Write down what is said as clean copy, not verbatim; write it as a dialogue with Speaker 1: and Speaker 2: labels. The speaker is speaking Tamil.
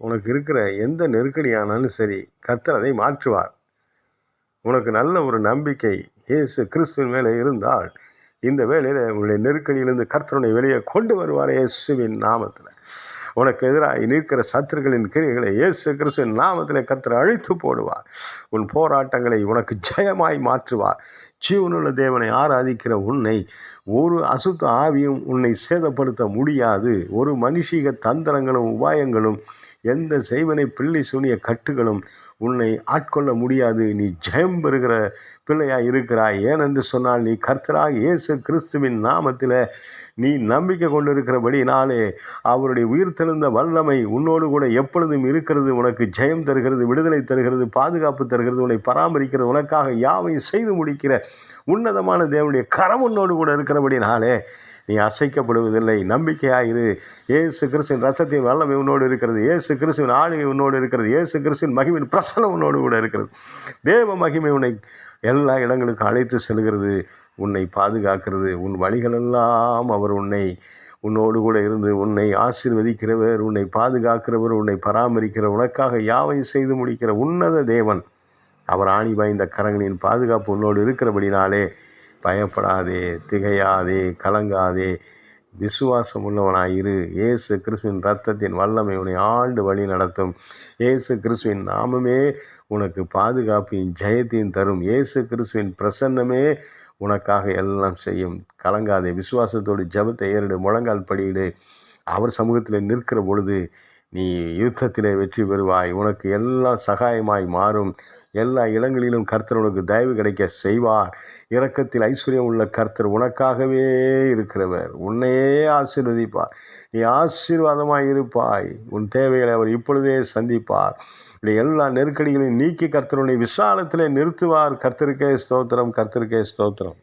Speaker 1: உனக்கு இருக்கிற எந்த நெருக்கடியானாலும் சரி, கர்த்தர் அதை மாற்றுவார். உனக்கு நல்ல ஒரு நம்பிக்கை இயேசு கிறிஸ்துவின் மேலே இருந்தால் இந்த வேளையில் உங்களுடைய நெருக்கடியிலிருந்து கர்த்தருடைய வெளியே கொண்டு வருவார். இயேசுவின் நாமத்தில் உனக்கு எதிராக நிற்கிற சத்துருக்களின் கிரியைகளை இயேசு கிறிஸ்துவின் நாமத்தில் கர்த்தர் அழித்து போடுவார். உன் போராட்டங்களை உனக்கு ஜெயமாய் மாற்றுவார். ஜீவனுள்ள தேவனை ஆராதிக்கிற உன்னை ஒரு அசுத்த ஆவியும் உன்னை சேதப்படுத்த முடியாது. ஒரு மனுஷீக தந்திரங்களும் உபாயங்களும் எந்த செய்வனை பிள்ளை சூனிய கட்டுகளும் உன்னை ஆட்கொள்ள முடியாது. நீ ஜெயம் பெறுகிற பிள்ளையாக இருக்கிறாய். ஏனென்று சொன்னால் நீ கர்த்தராக இயேசு கிறிஸ்துவின் நாமத்தில் நீ நம்பிக்கை கொண்டிருக்கிறபடினாலே அவருடைய உயிர்த்தெழுந்த வல்லமை உன்னோடு கூட எப்பொழுதும் இருக்கிறது. உனக்கு ஜெயம் தருகிறது, விடுதலை தருகிறது, பாதுகாப்பு தருகிறது, உன்னை பராமரிக்கிறது, உனக்காக யாவையும் செய்து முடிக்கிற உன்னதமான தேவனுடைய கரம் உன்னோடு கூட இருக்கிறபடினாலே நீ அசைக்கப்படுவதில்லை. நம்பிக்கையாயிரு. இயேசு கிறிஸ்துவின் ரத்தத்தின் வல்லமை உன்னோடு இருக்கிறது. இயேசு கிறிஸ்துவின் ஆளுகை உன்னோடு இருக்கிறது. இயேசு கிறிஸ்துவின் மகிமையின் பிரசனம் உன்னோடு கூட இருக்கிறது. தேவ மகிமை உன்னை எல்லா இடங்களுக்கும் அழைத்து செல்கிறது, உன்னை பாதுகாக்கிறது. உன் வழிகளெல்லாம் அவர் உன்னோடு கூட இருந்து உன்னை ஆசீர்வதிக்கிறவர், உன்னை பாதுகாக்கிறவர், உன்னை பராமரிக்கிறவர், உனக்காக யாவையும் செய்து முடிக்கிற உன்னத தேவன். அவர் ஆணி வாய்ந்த கரங்களின் பாதுகாப்பு உன்னோடு இருக்கிறபடினாலே பயப்படாதே, திகையாதே, கலங்காதே, விசுவாசம் உள்ளவனாயிரு. இயேசு கிறிஸ்துவின் இரத்தத்தின் வல்லமை உன்னை ஆண்டு வழி நடத்தும். இயேசு கிறிஸ்துவின் நாமமே உனக்கு பாதுகாப்பையும் ஜெயத்தையும் தரும். இயேசு கிறிஸ்துவின் பிரசன்னமே உனக்காக எல்லாம் செய்யும். கலங்காதே, விசுவாசத்தோடு ஜெபத்தை ஏறிடு, முழங்கால் படியிடு. அவர் சமூகத்தில் நிற்கிற பொழுது நீ யுத்தத்திலே வெற்றி பெறுவாய். உனக்கு எல்லாம் சகாயமாய் மாறும். எல்லா இடங்களிலும் கர்த்தர் உனக்கு தயவு கிடைக்க செய்வார். இரக்கத்தில் ஐஸ்வர்யம் உள்ள கர்த்தர் உனக்காகவே இருக்கிறவர். உன்னையே ஆசீர்வதிப்பார். நீ ஆசீர்வாதமாய் இருப்பாய். உன் தேவைகளை அவர் இப்பொழுதே சந்திப்பார். எல்லா நெருக்கடிகளையும் நீக்கி கர்த்தர் உன்னை விசாலத்திலே நிறுத்துவார். கர்த்தருக்கே ஸ்தோத்திரம், கர்த்தருக்கே ஸ்தோத்திரம்.